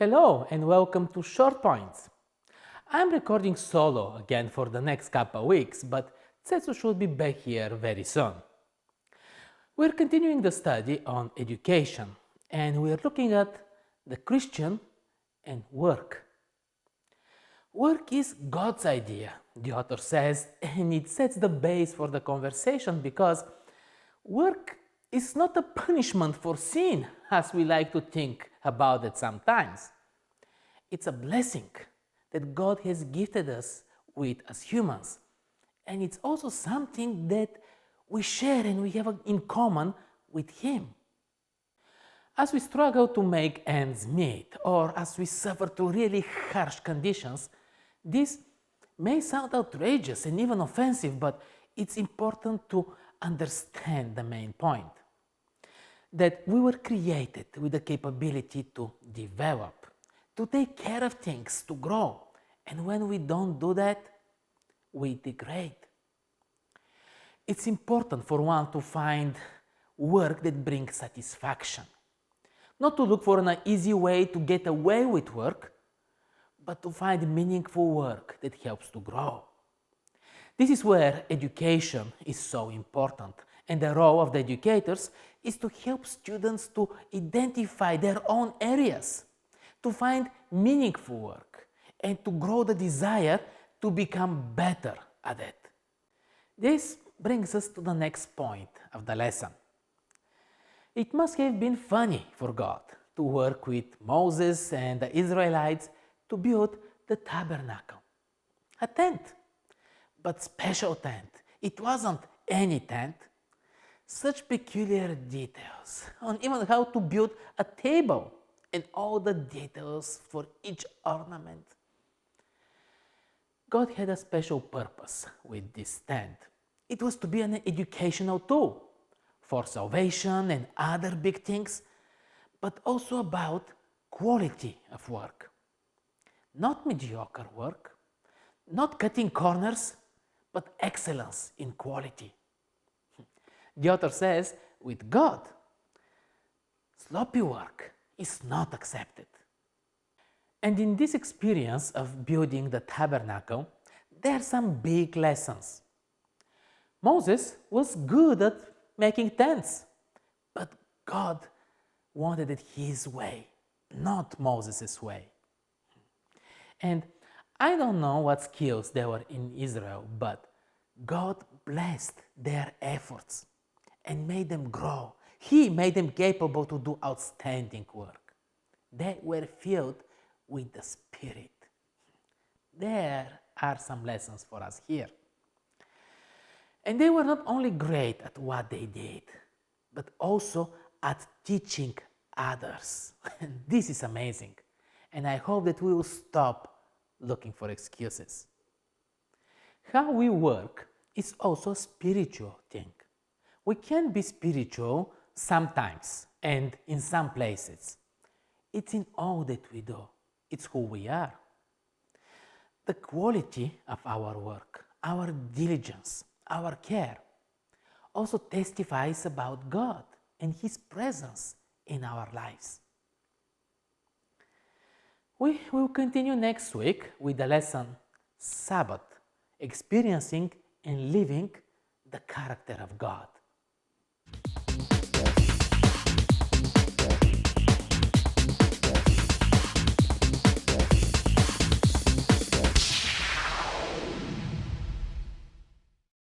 Hello and welcome to Short Points. I'm recording solo again for the next couple weeks, but Tsetsu should be back here very soon. We're continuing the study on education and we're looking at the Christian and work. Work is God's idea, the author says, and it sets the base for the conversation because work is not a punishment for sin, as we like to think about it sometimes. It's a blessing that God has gifted us with as humans. And it's also something that we share and we have in common with Him. As we struggle to make ends meet, or as we suffer through really harsh conditions, this may sound outrageous and even offensive, but it's important to understand the main point. That we were created with the capability to develop, to take care of things, to grow. And when we don't do that, we degrade. It's important for one to find work that brings satisfaction. Not to look for an easy way to get away with work, but to find meaningful work that helps to grow. This is where education is so important, and the role of the educators is to help students to identify their own areas, to find meaningful work, and to grow the desire to become better at it. This brings us to the next point of the lesson. It must have been funny for God to work with Moses and the Israelites to build the tabernacle. A tent, but special tent. It wasn't any tent. Such peculiar details on even how to build a table and all the details for each ornament. God had a special purpose with this tent. It was to be an educational tool for salvation and other big things, but also about quality of work. Not mediocre work, not cutting corners, but excellence in quality. The author says, with God, sloppy work is not accepted. And in this experience of building the tabernacle, there are some big lessons. Moses was good at making tents, but God wanted it His way, not Moses' way. And I don't know what skills there were in Israel, but God blessed their efforts and made them grow. He made them capable to do outstanding work. They were filled with the Spirit. There are some lessons for us here. And they were not only great at what they did, but also at teaching others. And this is amazing. And I hope that we will stop looking for excuses. How we work is also a spiritual thing. We can be spiritual sometimes and in some places. It's in all that we do. It's who we are. The quality of our work, our diligence, our care also testifies about God and His presence in our lives. We will continue next week with the lesson Sabbath, experiencing and living the character of God.